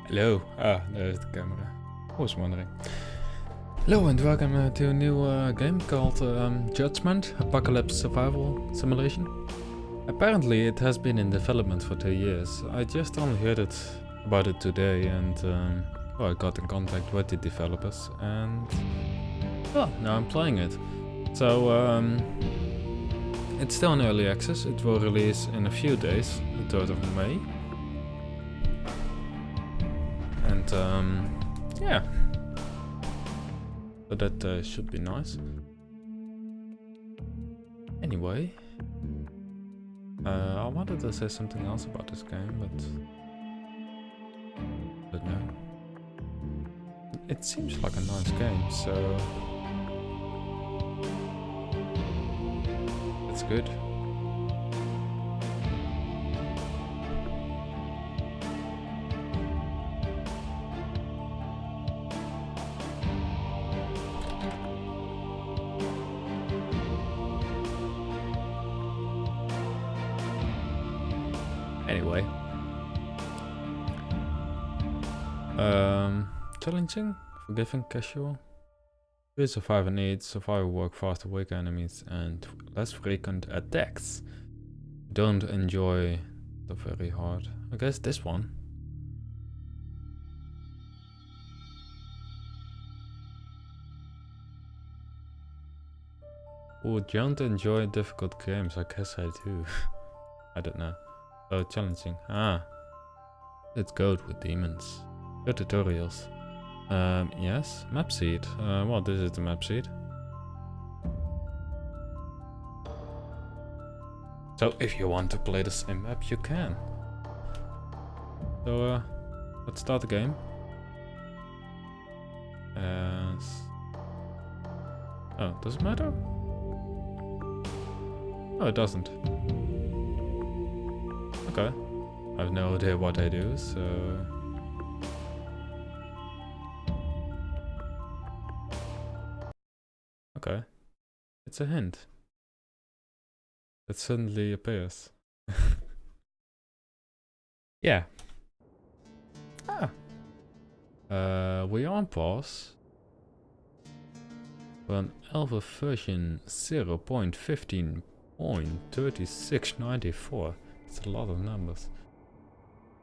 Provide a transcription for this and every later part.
Hello. There's the camera. I was wondering. Hello and welcome to a new game called Judgment Apocalypse Survival Simulation. Apparently it has been in development for 2 years. I just only heard about it today and I got in contact with the developers and now I'm playing it. So it's still in early access. It will release in a few days, the 3rd of May. And yeah, so that should be nice. Anyway, I wanted to say something else about this game, but no. It seems like a nice game, so that's good. Anyway, challenging, forgiving, casual. We survive and eat, survival work faster, weaker enemies, and less frequent attacks. Don't enjoy the very hard. I guess this one. Oh, don't enjoy difficult games. I guess I do. I don't know. So challenging. Let's go with demons. Good tutorials. Yes, map seed. Well, this is the map seed. So if you want to play the same map, you can. So let's start the game. Oh, does it matter? Oh, it doesn't. Okay. I have no idea what I do, so... Okay. It's a hint. It suddenly appears. Yeah. We are on pause. We're on alpha version 0.15.3694. It's a lot of numbers.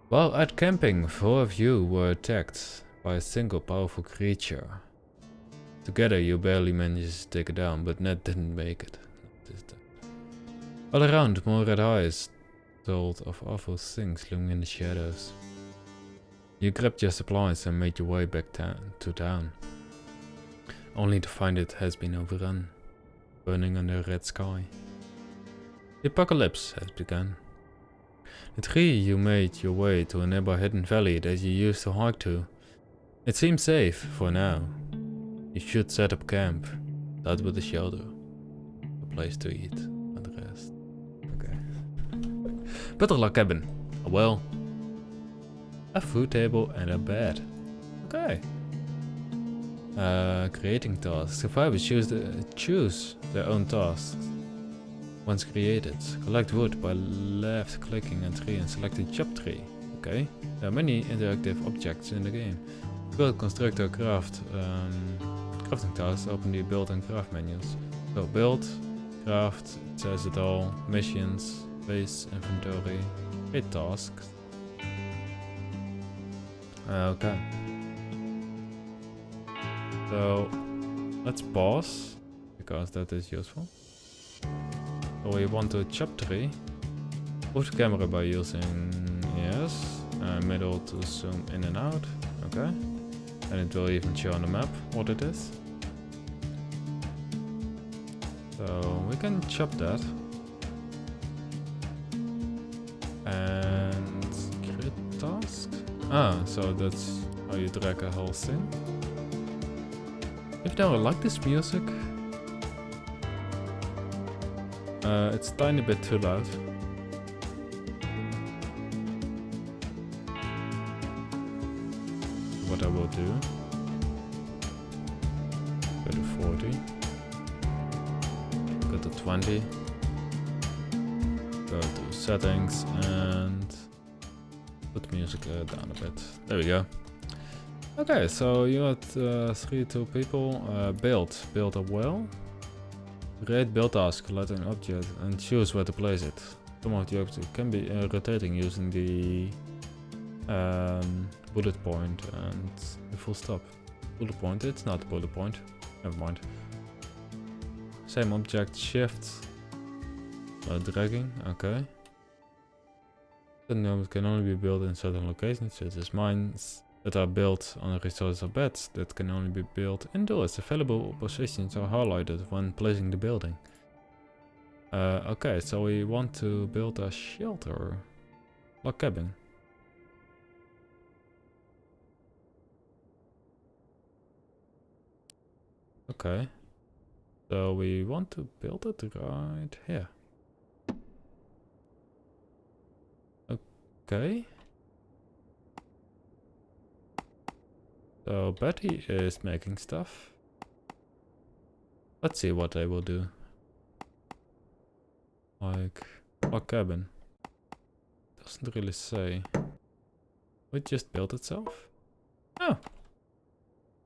While at camping, 4 of you were attacked by a single powerful creature. Together you barely managed to take it down, but Ned didn't make it. All around, more red eyes told of awful things looming in the shadows. You grabbed your supplies and made your way back to town, only to find it has been overrun, burning under a red sky. The apocalypse has begun. The 3 of you made your way to a nearby hidden valley that you used to hike to. It seems safe for now. You should set up camp, start with a shelter, a place to eat, and rest. Okay. Better luck cabin, a well, a food table, and a bed. Okay. Creating tasks. Survivors choose their own tasks. Once created, collect wood by left clicking a tree and select a chop tree. Okay. There are many interactive objects in the game. Build, construct, or craft. Crafting tasks open the build and craft menus. So build, craft, it says it all. Missions, base, inventory, create tasks. Okay. So let's pause because that is useful. So we want to chop tree. Move the camera by using yes, middle to zoom in and out. Okay. And it will even show on the map what it is. So we can chop that. And create task. So that's how you drag a whole thing. Even though I like this music, it's a tiny bit too loud. What I will do, go to 40, go to 20, go to settings and Put the music down a bit. There we go. Okay, so you had 2 people. Build a well. Create build task, select an object, and choose where to place it. Some of the objects can be rotating using the bullet point and the full stop. Bullet point, it's not a bullet point. Never mind. Same object, shift. Dragging, okay. Certain objects can only be built in certain locations, such as mines that are built on resources or beds that can only be built indoors. Available positions are highlighted when placing the building. Okay, so we want to build a shelter. Log cabin. Okay. So we want to build it right here. Okay. So Betty is making stuff. Let's see what they will do. Like log cabin. Doesn't really say. It just built itself. Oh.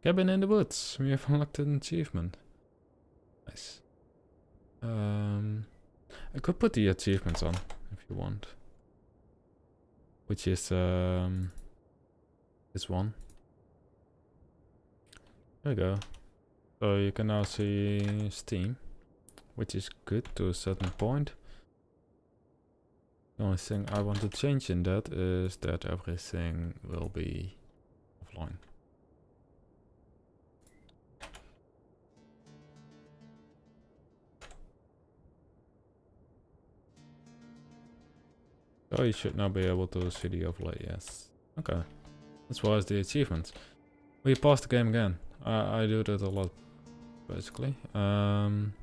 Cabin in the woods. We have unlocked an achievement. Nice. I could put the achievements on if you want. Which is this one. There we go. So you can now see Steam, which is good to a certain point. The only thing I want to change in that is that everything will be offline. So you should now be able to see the overlay, yes. Okay. As well as the achievements. We paused the game again. I do that a lot, basically. Did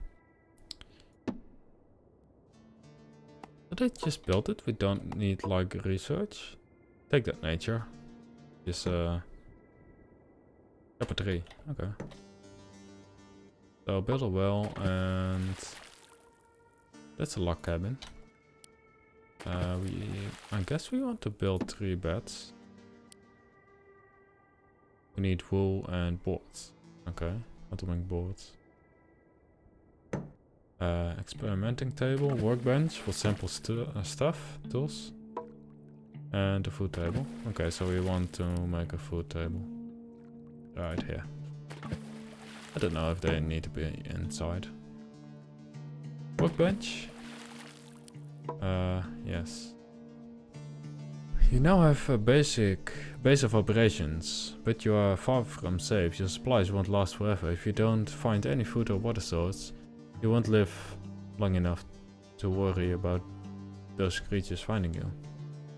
I just build it? We don't need like research. Take that nature. Just chapter 3. Okay. So build a well and that's a log cabin. I guess we want to build 3 beds. We need wool and boards. Okay, how to make boards. Experimenting table, workbench for simple stuff, tools. And a food table. Okay, so we want to make a food table. Right here. I don't know if they need to be inside. Workbench. Yes. You now have a base of operations, but you are far from safe. Your supplies won't last forever. If you don't find any food or water source, you won't live long enough to worry about those creatures finding you.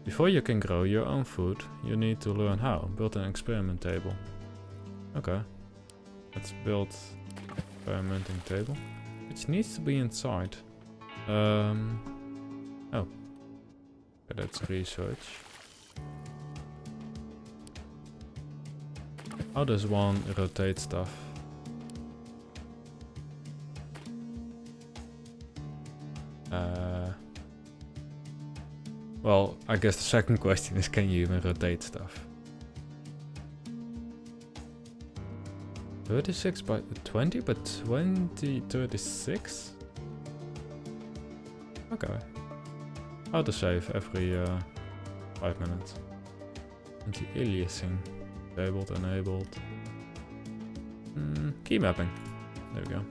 Before you can grow your own food, you need to learn how. Build an experiment table. Okay. Let's build experimenting table, which needs to be inside. Oh. Okay, that's research. How does one rotate stuff? Well, I guess the second question is, can you even rotate stuff? 36 by 20 by 20, 36? Okay. How to save every 5 minutes. Anti-aliasing. Disabled, enabled. Key mapping. There we go.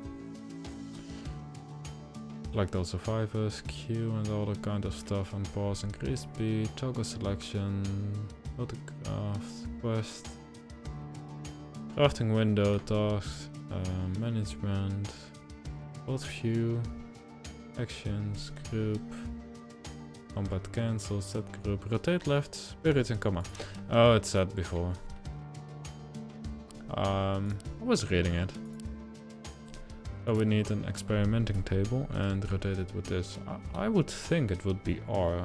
Select all survivors, queue and all that kind of stuff, and pause, increase speed, toggle selection, photograph, quest, crafting window, tasks, management, world view, actions, group, combat cancel, set group, rotate left, spirit and comma. Oh, it's set before. I was reading it. So we need an experimenting table and rotate it with this. I would think it would be R.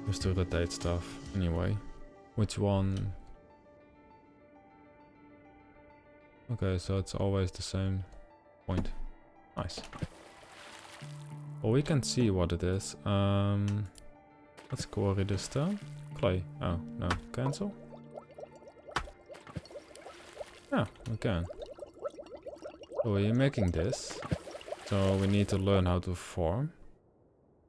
Just to rotate stuff. Anyway. Which one? Okay, so it's always the same point. Nice. Well, we can see what it is. Let's quarry this stone. Clay. Oh, no. Cancel? Yeah, we can. So we're making this. So we need to learn how to farm.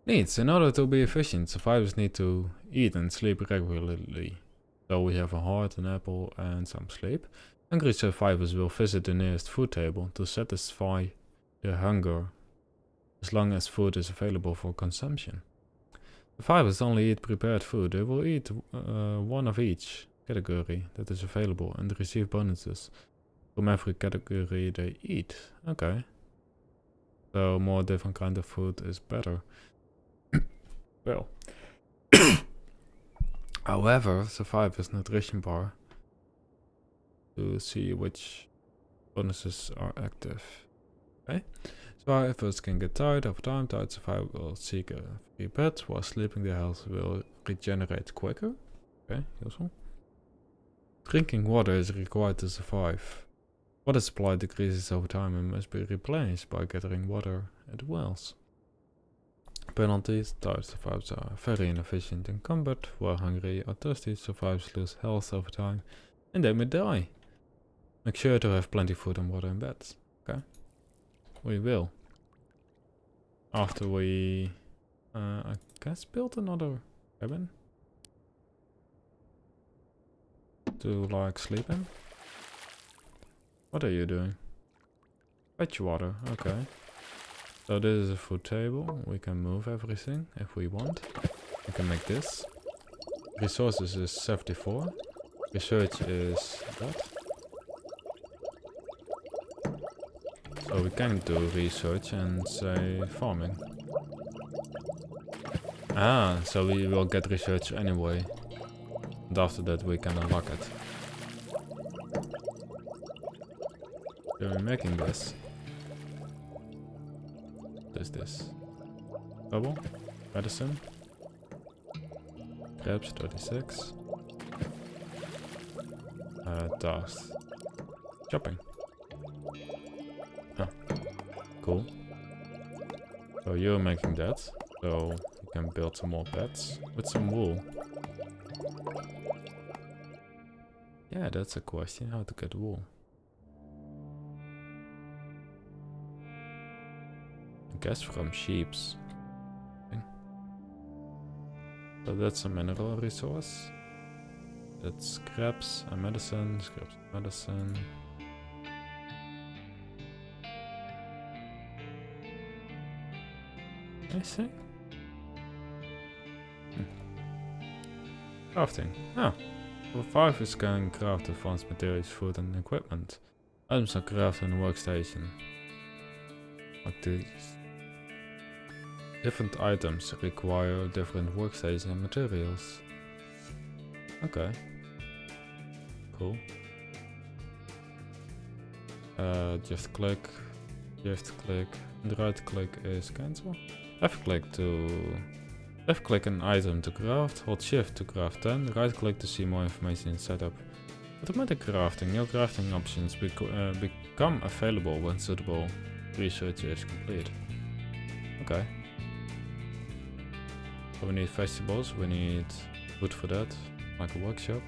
Needs. In order to be efficient, survivors need to eat and sleep regularly. So we have a heart, an apple, and some sleep. Hungry survivors will visit the nearest food table to satisfy their hunger, as long as food is available for consumption. Survivors only eat prepared food. They will eat one of each category that is available and receive bonuses from every category they eat. Okay. So more different kind of food is better. Well. However, survivors nutrition bar to see which bonuses are active. Okay. Survivors can get tired over time. Tired survivors will seek a free bed while sleeping. Their health will regenerate quicker. Okay, useful. Drinking water is required to survive. Water supply decreases over time and must be replenished by gathering water at wells. Penalties. Tired survivors are very inefficient in combat, while hungry or thirsty survivors lose health over time and they may die. Make sure to have plenty of food and water in beds. Okay. We will. After we, I guess, build another cabin to like sleep in. What are you doing? Fetch water. Okay. So this is a food table. We can move everything if we want. We can make this. Resources is 74. Research is what? So we can do research and say farming. Ah, so we will get research anyway. And after that we can unlock it. So we're making this. What is this? Bubble? Medicine? Crabs 36. Tasks. Shopping. Ah, cool. So you're making that, so you can build some more beds with some wool. Yeah, that's a question, how to get wool. I guess from sheeps. Okay. So that's a mineral resource. That's scraps and medicine, scraps and medicine. Anything? Crafting. Ah. Survivors can craft advanced materials, food and equipment. Items are crafted in the workstation. Like these. Different items require different workstation and materials. Okay. Cool. Just click. And right click is cancel. Left click an item to craft, hold shift to craft 10, right click to see more information in setup. Automatic crafting. Your crafting options become available when suitable research is complete. Okay. So we need vegetables, we need wood for that, like a workshop.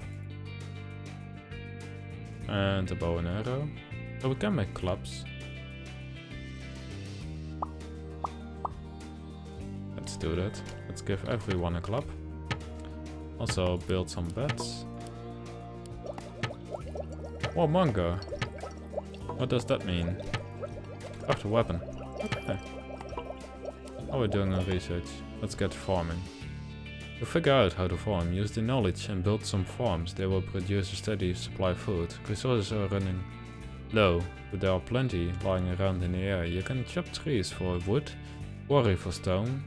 And a bow and arrow. So we can make clubs. Let's do that. Let's give everyone a club. Also build some beds. Oh, manga. What does that mean? Craft a weapon. Okay. How are we doing on research? Let's get farming. To figure out how to farm, use the knowledge and build some farms. They will produce a steady supply of food. Resources are running low, but there are plenty lying around in the area. You can chop trees for wood, quarry for stone,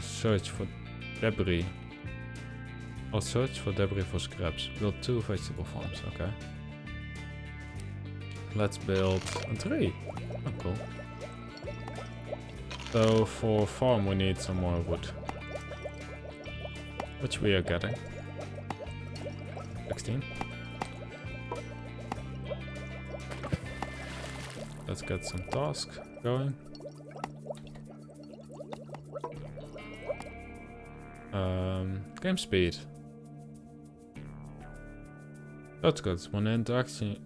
search for debris. Or search for debris for scraps. Build 2 vegetable farms, okay. Let's build a tree. Oh, cool. So for farm we need some more wood. Which we are getting. 16. Let's get some tasks going. Game speed. Shortcuts. When interacting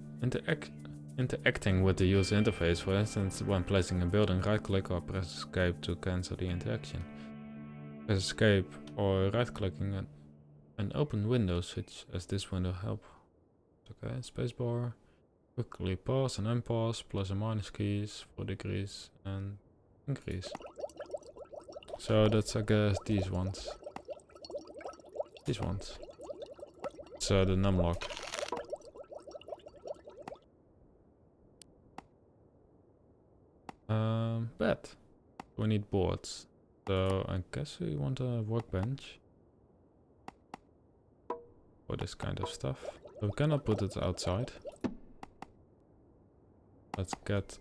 with the user interface, for instance, when placing a building, right-click or press escape to cancel the interaction. Press escape or right-clicking an open window switch as this window help. Okay, spacebar. Quickly pause and unpause, plus and minus keys for decrease and increase. So that's, I guess, these ones. These ones. So the numlock. Bed. We need boards. So I guess we want a workbench for this kind of stuff. So we cannot put it outside. Let's get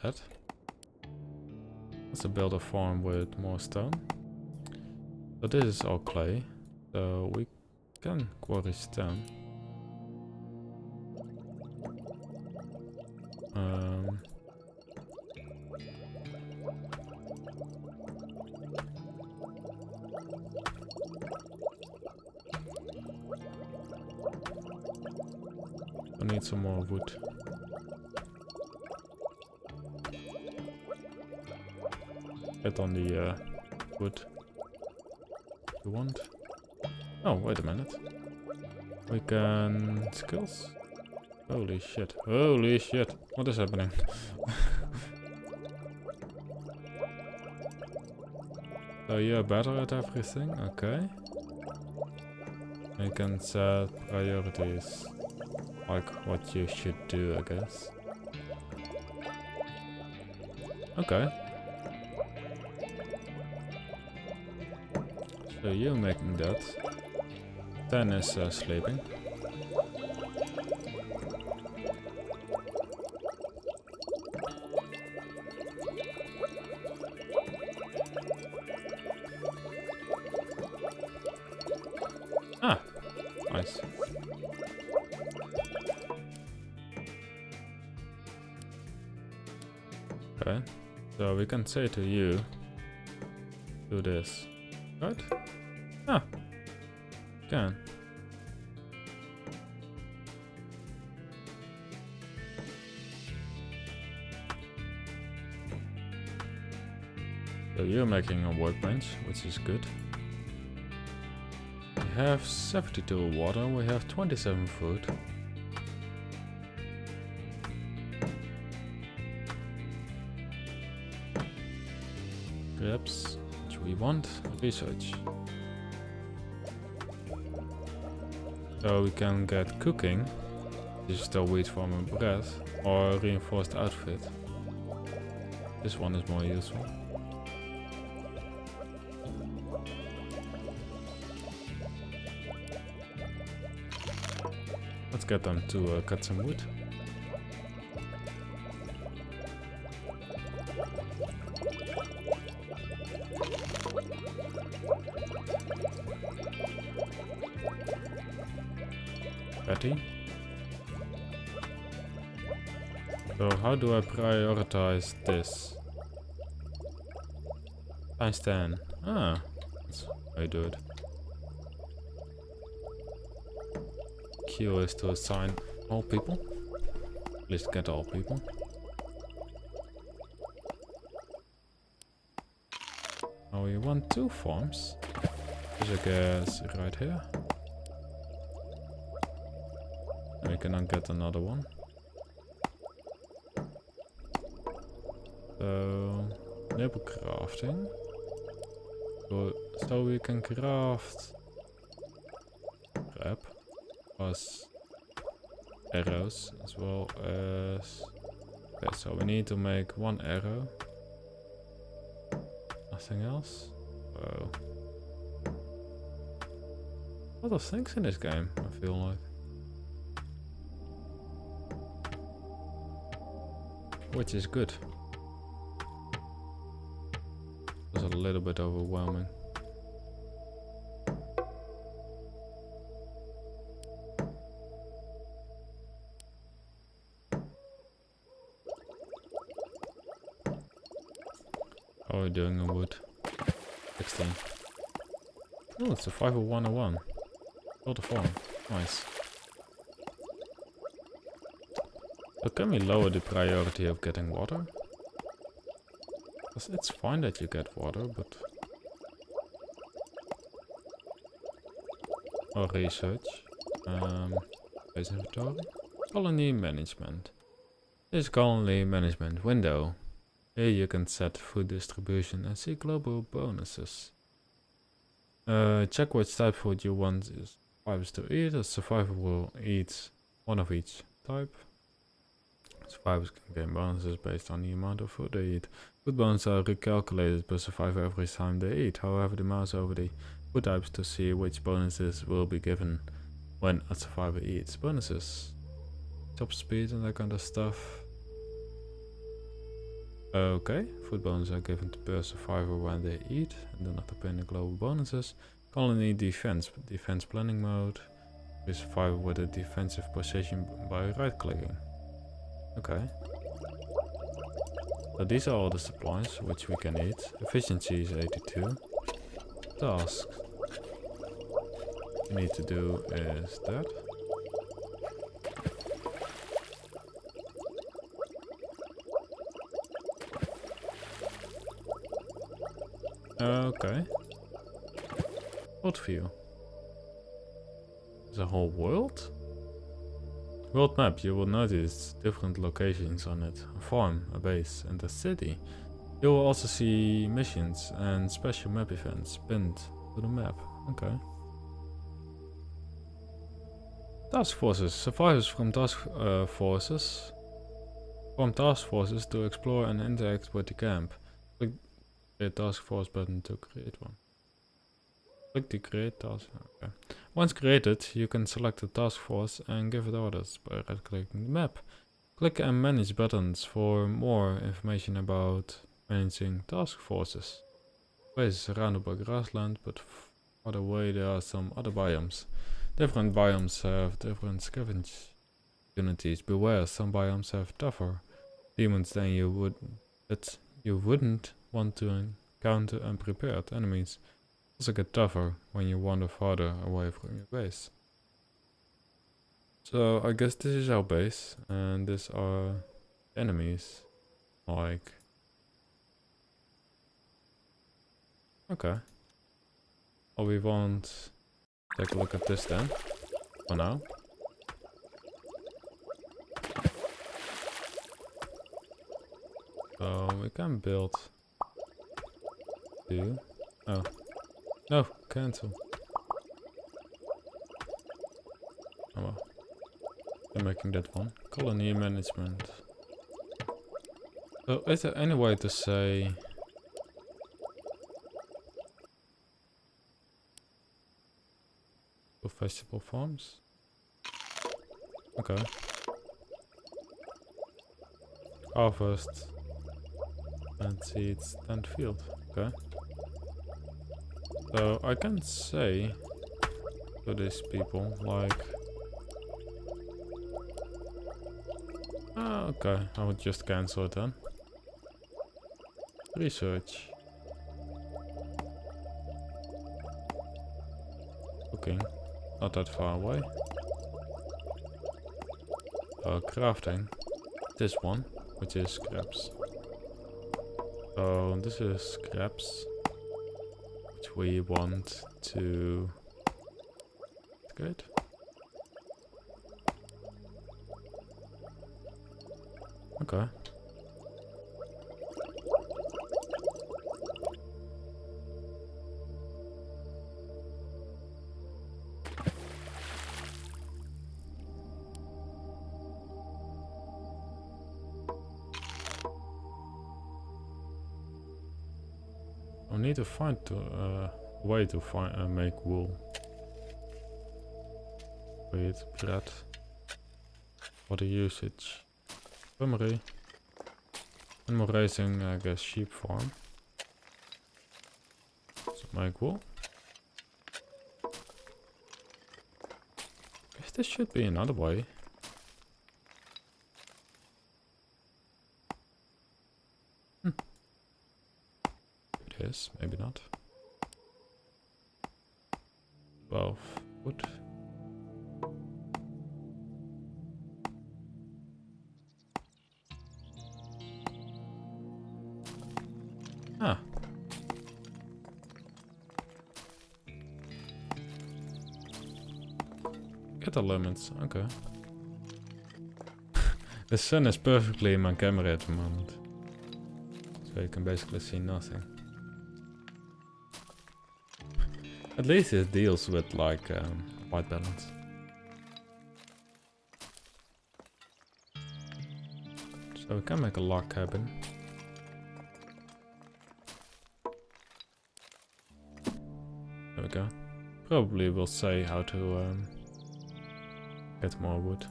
that. Let's build a farm with more stone. So this is all clay. So we can quarry stone. I need some more wood. Get on the wood you want. Oh, wait a minute. We can skills. Holy shit. Holy shit. What is happening? So you're better at everything, okay. You can set priorities. Like what you should do, I guess. Okay. So you're making that. 10 is sleeping. Ah, nice. Okay, so we can say to you, do this, right? Ah, can. So you're making a workbench, which is good. We have 72 water, we have 27 food. Grapes, which we want, research. So we can get cooking, digital wheat farm and bread, or reinforced outfit. This one is more useful. Let's get them to cut some wood. Ready? So how do I prioritize this? Times 10. Ah, that's how you do it. Q is to assign all people. At least get all people. Now we want 2 farms. Which I guess right here. We can get another one. So, enable crafting. So we can craft crap plus arrows as well as. Okay, so we need to make 1 arrow. Nothing else. Oh. A lot of things in this game, I feel like. Which is good. It was a little bit overwhelming. How are we doing on wood? 16. Oh, it's Survival 101. Build a farm. Nice. So can we lower the priority of getting water? Because it's fine that you get water, but... Or research. Base inventory. Colony management. This colony management window. Here you can set food distribution and see global bonuses. Check which type food you want survivors to eat. A survivor will eat one of each type. Survivors can gain bonuses based on the amount of food they eat. Food bonuses are recalculated per survivor every time they eat. However, the mouse over the food types to see which bonuses will be given when a survivor eats. Bonuses. Top speed and that kind of stuff. Okay, food bonuses are given to per survivor when they eat and do not depend on global bonuses. Colony defense. Defense planning mode. We survive with a defensive position by right clicking. Okay. So these are all the supplies which we can eat. Efficiency is 82. Tasks. What we need to do is that. Okay. World view. The whole world? World map, you will notice different locations on it. A farm, a base, and a city. You will also see missions and special map events pinned to the map. Okay. Task forces. Survivors from task forces form task forces to explore and interact with the camp. Click the task force button to create one. Click the create task. Okay. Once created, you can select the task force and give it orders by right-clicking the map. Click and manage buttons for more information about managing task forces. The place is surrounded by grassland, but far away there are some other biomes. Different biomes have different scavenge opportunities. Beware, some biomes have tougher demons than you wouldn't want to encounter unprepared enemies. Also get tougher when you wander farther away from your base. So I guess this is our base and these are enemies. Like, okay. Well, we won't take a look at this then for now. So we can build two. Oh. No, cancel. Oh well. I'm making that one. Colony management. So is there any way to say... vegetable farms? Okay. Harvest. And seeds and field. Okay. So I can say to these people like, okay, I would just cancel it then. Research. Cooking. Not that far away. Crafting. This one, which is scraps. So this is scraps. Which we want to good. Okay. I need to find a way to make wool. Wheat, bread. For the usage. Summary. Animal raising, I guess, sheep farm. So make wool. Guess there should be another way. It is, maybe not. 12 wood. Ah. Get the limits, okay. The sun is perfectly in my camera at the moment. So you can basically see nothing. At least it deals with like white balance. So we can make a log cabin. There we go. Probably will say how to get more wood.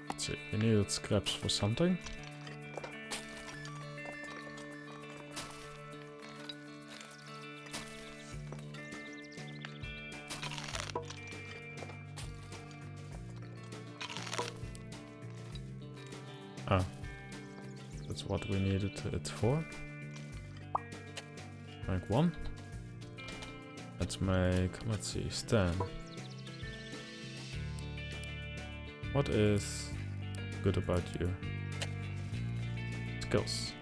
Let's see, we needed scraps for something. Ah, that's what we needed it for. Make one. Let's make, let's see, stand. What is good about you? Skills.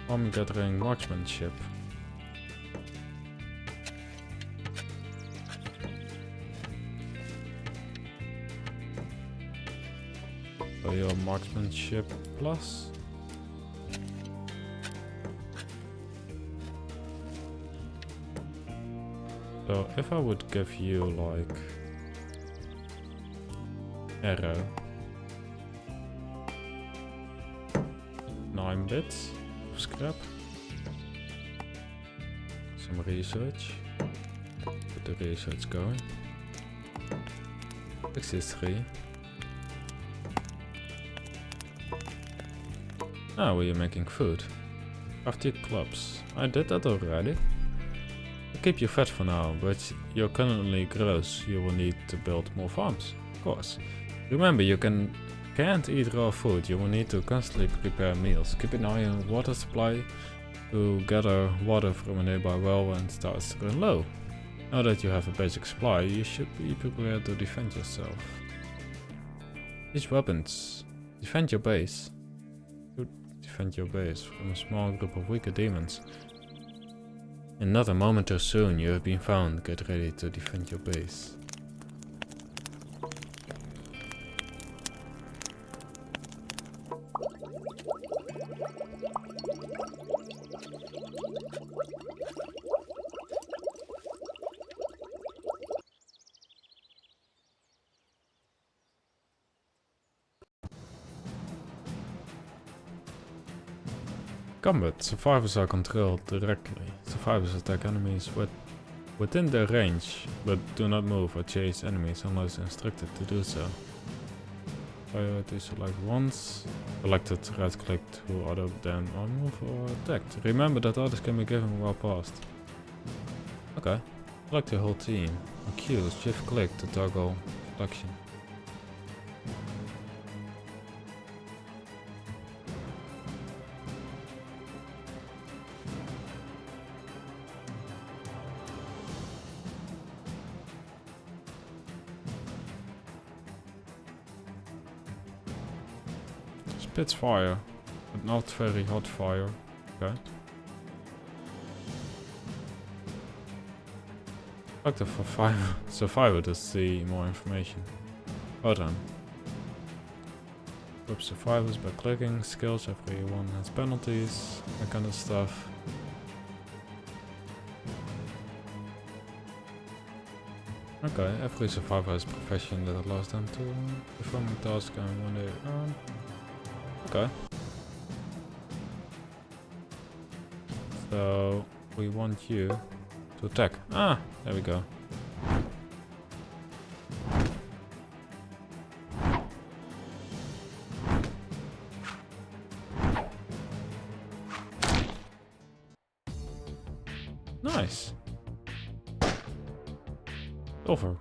Army gathering, marksmanship. So your marksmanship plus. So if I would give you like arrow, 9 bits of scrap, some research, get the research going, 63. Ah, we're making food. Crafty clubs. I did that already. Keep you fed for now, but you're currently gross. You will need to build more farms, of course. Remember, you can't eat raw food. You will need to constantly prepare meals. Keep an eye on water supply to gather water from a nearby well when it starts to run low. Now that you have a basic supply, you should be prepared to defend yourself. These weapons. Defend your base. Defend your base from a small group of weaker demons. In not a moment or soon, you have been found. Get ready to defend your base. Combat. Survivors are controlled directly. Survivors attack enemies within their range, but do not move or chase enemies unless instructed to do so. Fire to select once. Selected, right click to other than or move or attack. Remember that orders can be given while paused. Okay. Select the whole team. On Q, shift click to toggle selection. Spits fire, but not very hot fire. Okay. Select the survivor to see more information. Hold on. Group survivors by clicking. Skills, everyone has penalties. That kind of stuff. Okay, every survivor has a profession that allows them to perform a task and when they earn. Okay. So we want you to attack. Ah, there we go. Nice. Silver.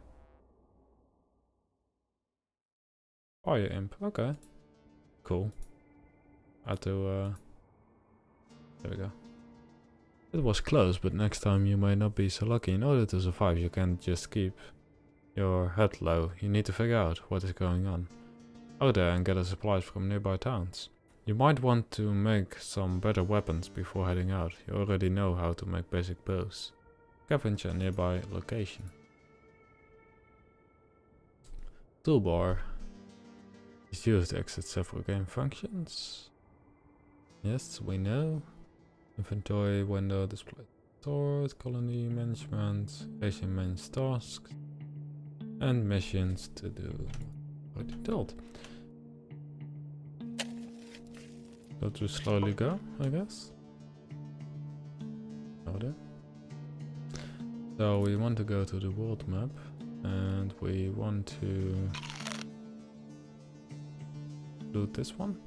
Fire imp. Okay. Cool. Had to, there we go. It was close, but next time you might not be so lucky. In order to survive, you can't just keep your head low. You need to figure out what is going on out there and gather supplies from nearby towns. You might want to make some better weapons before heading out. You already know how to make basic bows. Scavenge a nearby location. Toolbar is used to exit several game functions. Yes, we know. Inventory window, display stores, colony management, Asian managed tasks, and missions to do what you're told. So to slowly go, I guess. Order. So we want to go to the world map, and we want to loot this one.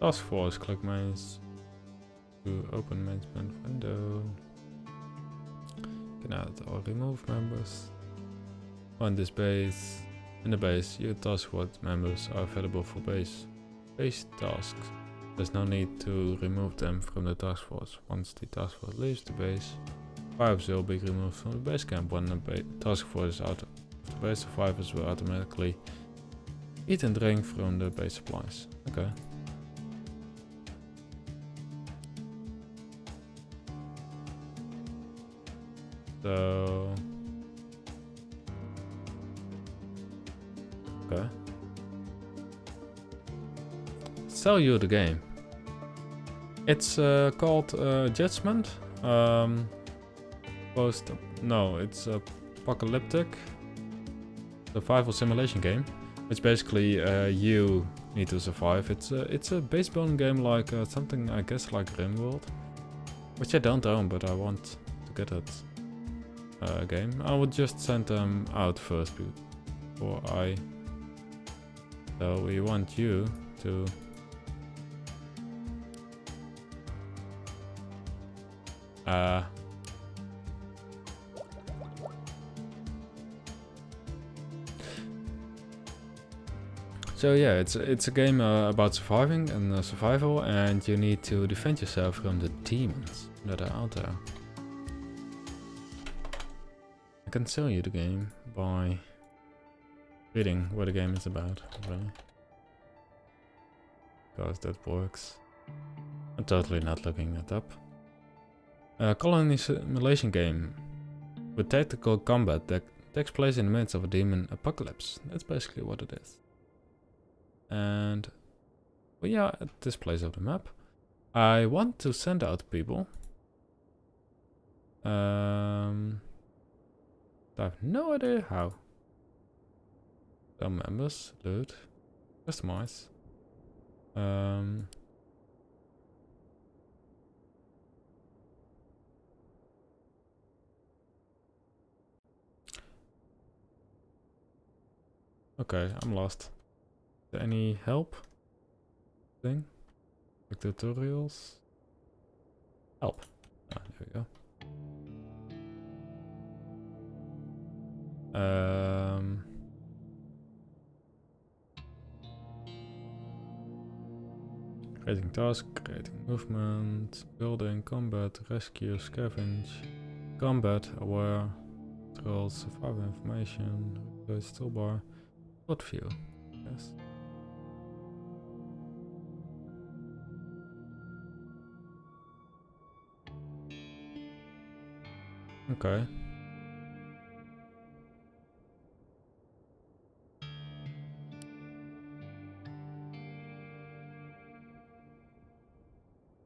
Task force, click manage to open management window. Can add or remove members. On this base, in the base, your task force members are available for base tasks. There's no need to remove them from the task force. Once the task force leaves the base, survivors will be removed from the base camp. When the task force is out of the base, survivors will automatically eat and drink from the base supplies. Okay. So okay. Sell you the game. It's called Judgment. It's a apocalyptic survival simulation game. Which basically you need to survive. It's a base building game like something I guess like RimWorld, which I don't own, but I want to get it. Game. I would just send them out first before I. So we want you to. So yeah, it's a game about surviving and survival, and you need to defend yourself from the demons that are out there. I can sell you the game by reading what the game is about, really. Because that works. I'm totally not looking that up. A colony simulation game with tactical combat that takes place in the midst of a demon apocalypse. That's basically what it is. And we are at this place of the map. I want to send out people. I have no idea how. Some members, loot, customize. Okay, I'm lost. Is there any help thing? Like tutorials? Help. Ah, there we go. Creating task, creating movement, building, combat, rescue, scavenge, combat, aware, control, survival information, research toolbar, plot view. Yes. Okay.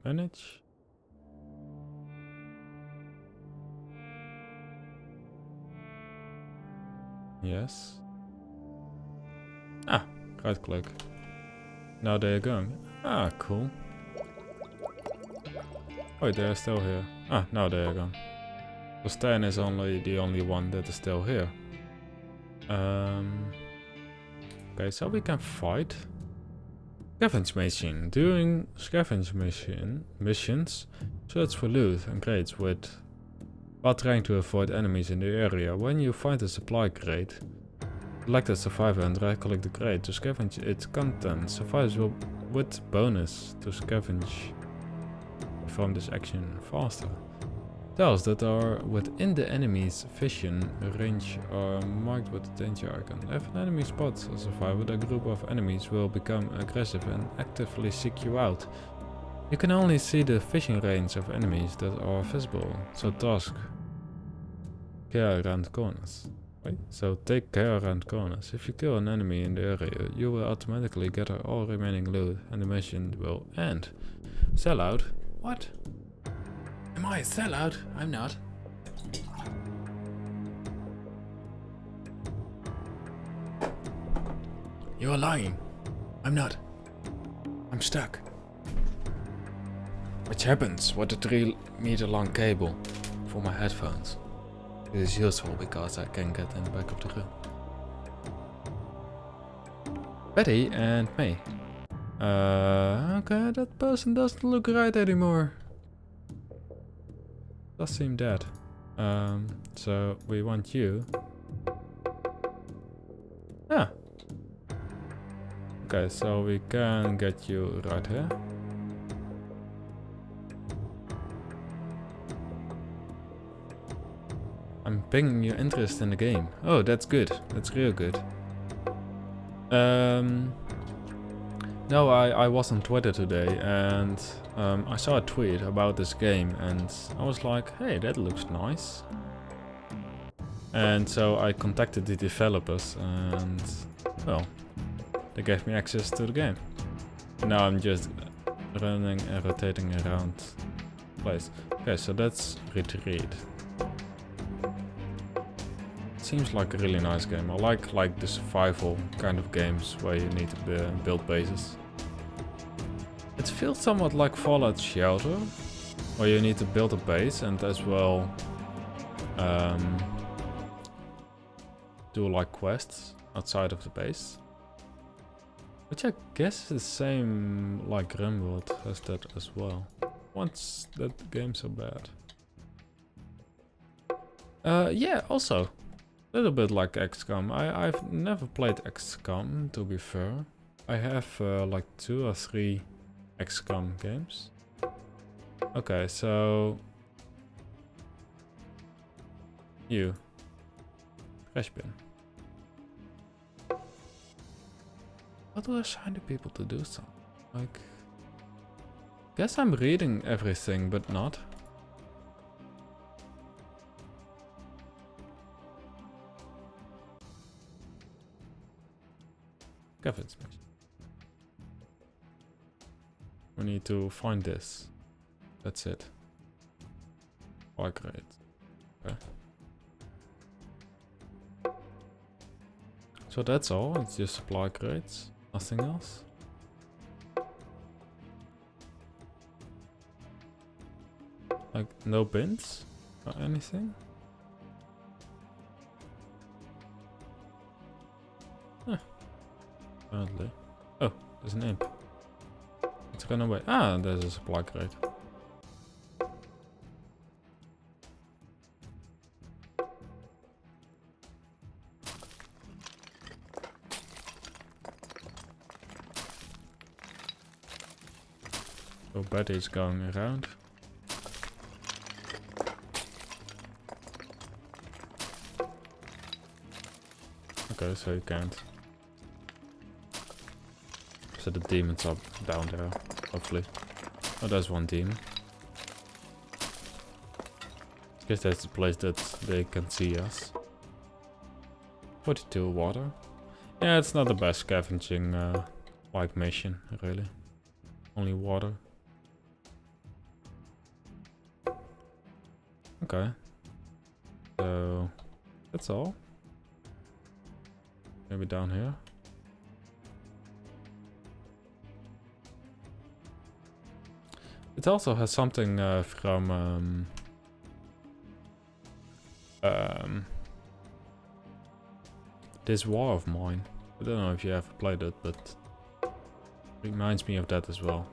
Manage. Yes. Ah, right click. Now they're going. Ah, cool. Oh, they're still here. Ah, now they're gone. So Stan is the only one that is still here. Okay, so we can fight. Scavenge mission. During scavenge missions, search for loot and crates while trying to avoid enemies in the area. When you find a supply crate, select the survivor and right-click the crate to scavenge its contents. Survivors will with bonus to scavenge perform this action faster. Tiles that are within the enemy's vision range are marked with the danger icon. If an enemy spots a survivor, the group of enemies will become aggressive and actively seek you out. You can only see the vision range of enemies that are visible, so task care around corners. Wait, so take care around corners. If you kill an enemy in the area, you will automatically gather all remaining loot and the mission will end. Sellout? What? Am I a sellout? I'm not. You're lying. I'm not. I'm stuck. Which happens with the 3-meter long cable for my headphones. It is useful because I can get in the back of the room. Betty and me. Okay, that person doesn't look right anymore. Does seem dead. So we want you. Ah. Okay, so we can get you right here. I'm pinging your interest in the game. Oh, that's good. That's real good. No, I was on Twitter today and I saw a tweet about this game and I was like, hey, that looks nice. And so I contacted the developers and, well, they gave me access to the game. And now I'm just running and rotating around the place. Okay, so that's Retreat. Seems like a really nice game. I like the survival kind of games where you need to build bases. It feels somewhat like Fallout Shelter, where you need to build a base and as well do like quests outside of the base. Which I guess is the same like Rimworld has that as well. Once that game so bad. Yeah, also. A little bit like XCOM. I've never played XCOM, to be fair. I have like 2 or 3 XCOM games. Okay, so... You. Trash bin. How do I assign the people to do something? Like... Guess I'm reading everything, but not. Scavenge mission. We need to find this. That's it. Oh, great. Okay. So that's all. It's just supply crates. Nothing else. Like no bins or anything. Huh. Apparently. Oh, there's an imp. It's gone away. Ah, there's a supply crate. So Betty's going around. Okay, so you can't. So the demons are down there, hopefully. Oh, there's one demon. I guess that's the place that they can see us. 42 water. Yeah, it's not the best scavenging like mission, really. Only water. Okay. So that's all. Maybe down here. It also has something from this war of mine. I don't know if you ever played it, but Reminds me of that as well.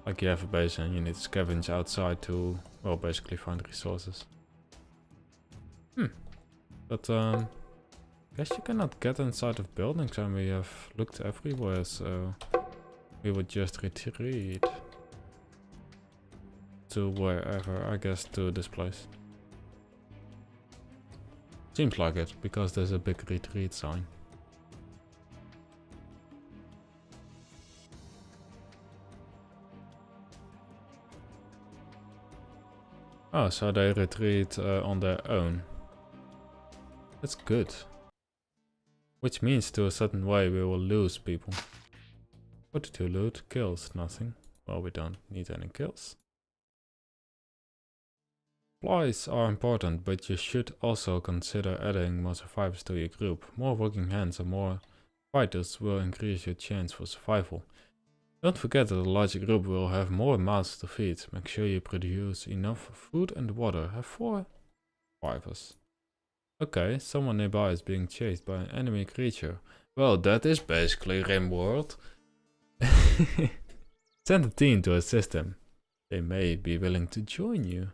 Like you have a base and you need to scavenge outside to, well, basically find resources. But guess you cannot get inside of buildings and we have looked everywhere, so we would just retreat to wherever, I guess to this place. Seems like it, because there's a big retreat sign. Oh, so they retreat on their own. That's good. Which means to a certain way we will lose people. 42 loot, kills, nothing. Well, we don't need any kills. Supplies are important, but you should also consider adding more survivors to your group. More working hands and more fighters will increase your chance for survival. Don't forget that a larger group will have more mouths to feed. Make sure you produce enough food and water. Have 4 survivors. Okay, someone nearby is being chased by an enemy creature. Well, that is basically RimWorld. Send a team to assist them. They may be willing to join you.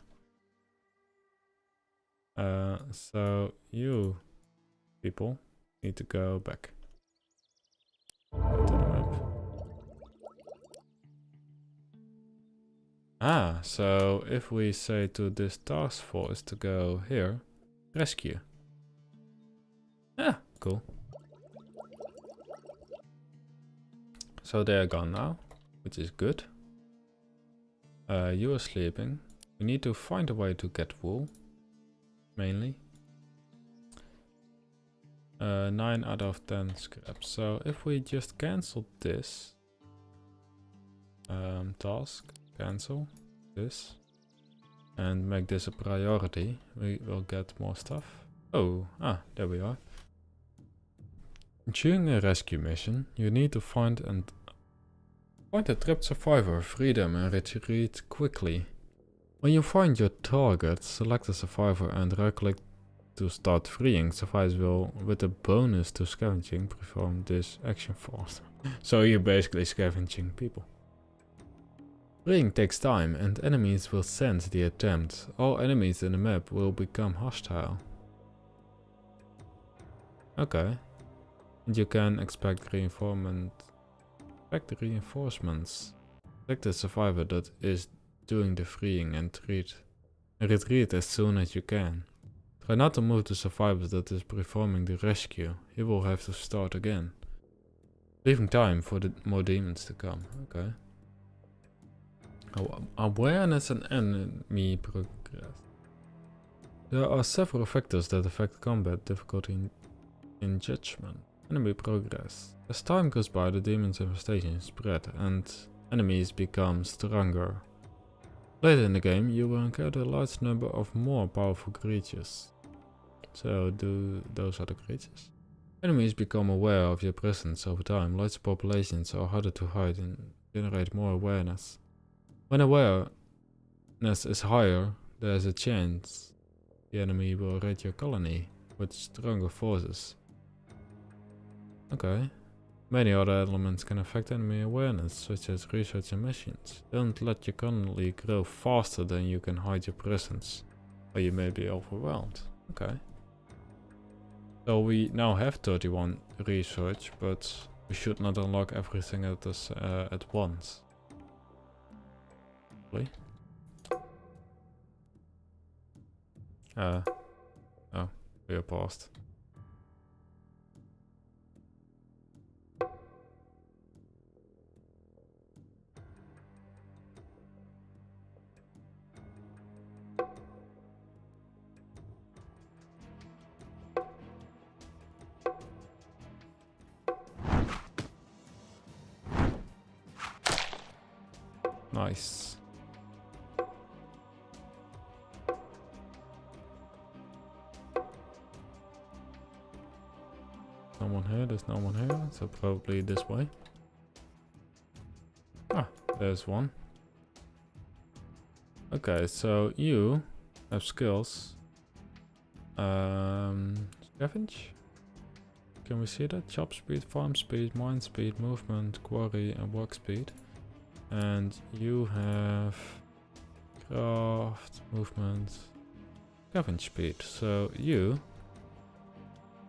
So you people need to go back to the map. Ah, so if we say to this task force to go here, rescue. Ah, cool. So they are gone now, which is good. You are sleeping. We need to find a way to get wool. Mainly 9 out of 10 scraps. So if we just cancel this task, cancel this and make this a priority, we will get more stuff. Oh, there we are. During a rescue mission you need to find a trapped survivor, free them and retreat quickly. When you find your target, select a survivor and right click to start freeing. Survivors will, with a bonus to scavenging, perform this action first. So you're basically scavenging people. Freeing takes time and enemies will sense the attempt. All enemies in the map will become hostile. Okay. And you can expect reinforcements. Select a survivor that is doing the freeing and retreat as soon as you can. Try not to move the survivors that is performing the rescue. You will have to start again. Leaving time for the more demons to come. Okay. Awareness and enemy progress. There are several factors that affect combat difficulty in judgment. Enemy progress. As time goes by, the demon's infestation spread and enemies become stronger. Later in the game, you will encounter a large number of more powerful creatures. So, those are the creatures. Enemies become aware of your presence over time. Large populations are harder to hide and generate more awareness. When awareness is higher, there is a chance the enemy will raid your colony with stronger forces. Okay. Many other elements can affect enemy awareness, such as research and missions. Don't let your colony grow faster than you can hide your presence, or you may be overwhelmed. Okay. So we now have 31 research, but we should not unlock everything at once. Really? Oh, we are paused. Nice. No one here, there's no one here, so probably this way. Ah, there's one. Okay, so you have skills. Scavenge? Can we see that? Chop speed, farm speed, mine speed, movement, quarry and walk speed. And you have craft, movement, scavenge speed. So you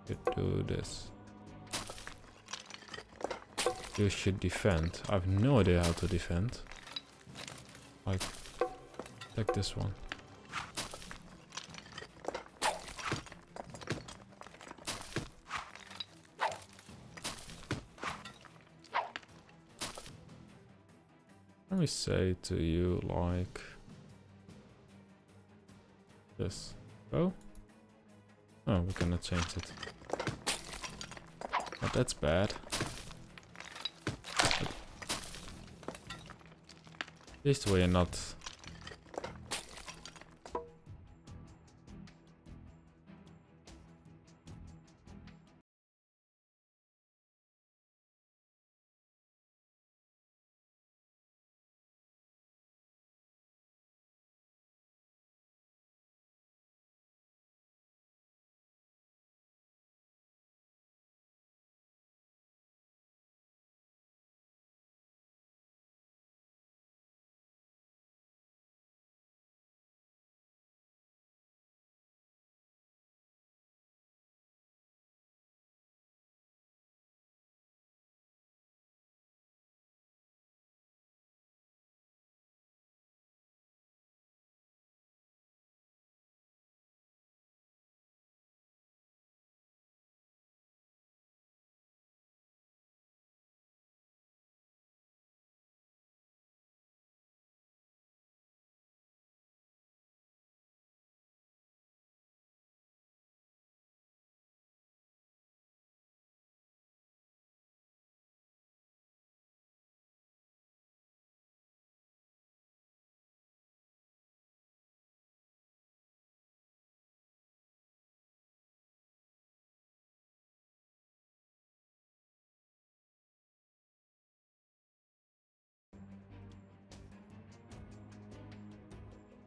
could do this. You should defend. I have no idea how to defend. Like, take this one. Let me say to you like this. Oh? Oh, we cannot change it. But that's bad. At least we're not.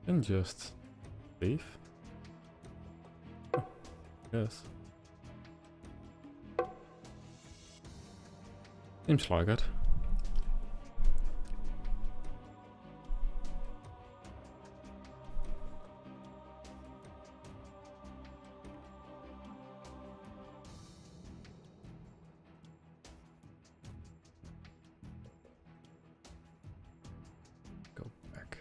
And just leave. Oh, yes. Seems like it. Go back.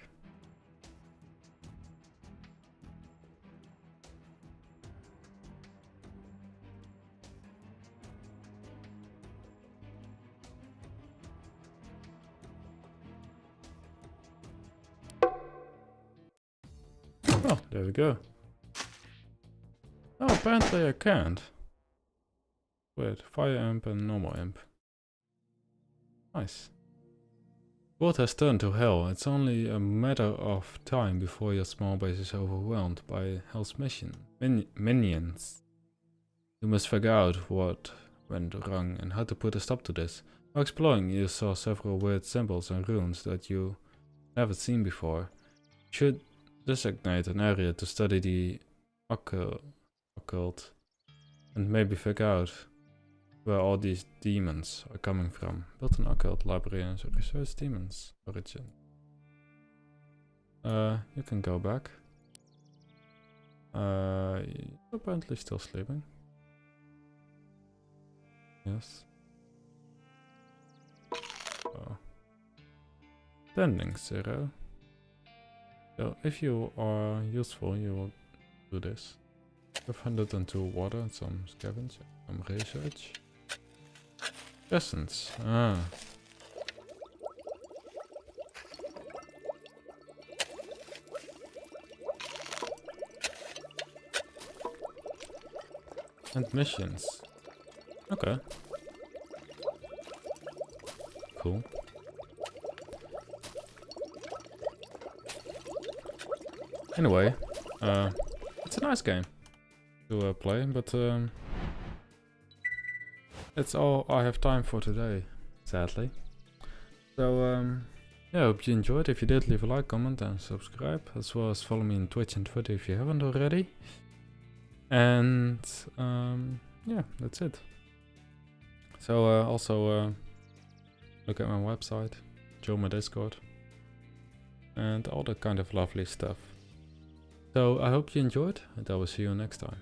Oh, there we go. Oh, apparently I can't. Wait, fire imp and normal imp. Nice. World has turned to hell. It's only a matter of time before your small base is overwhelmed by hell's minions. You must figure out what went wrong and how to put a stop to this. While exploring, you saw several weird symbols and runes that you haven't seen before. You should designate an area to study the occult and maybe figure out where all these demons are coming from. Build an occult library and research demons origin. You can go back. You're apparently still sleeping. Yes. Oh. Standing 0. So if you are useful, you will do this. 502 water and some scavenge, some research. Essence. Ah. And missions. Okay. Cool. Anyway, it's a nice game to play, but that's all I have time for today, sadly. So yeah, I hope you enjoyed. If you did, leave a like, comment and subscribe, as well as follow me on Twitch and Twitter if you haven't already. And yeah, that's it. So also look at my website, join my Discord, and all that kind of lovely stuff. So I hope you enjoyed, and I will see you next time.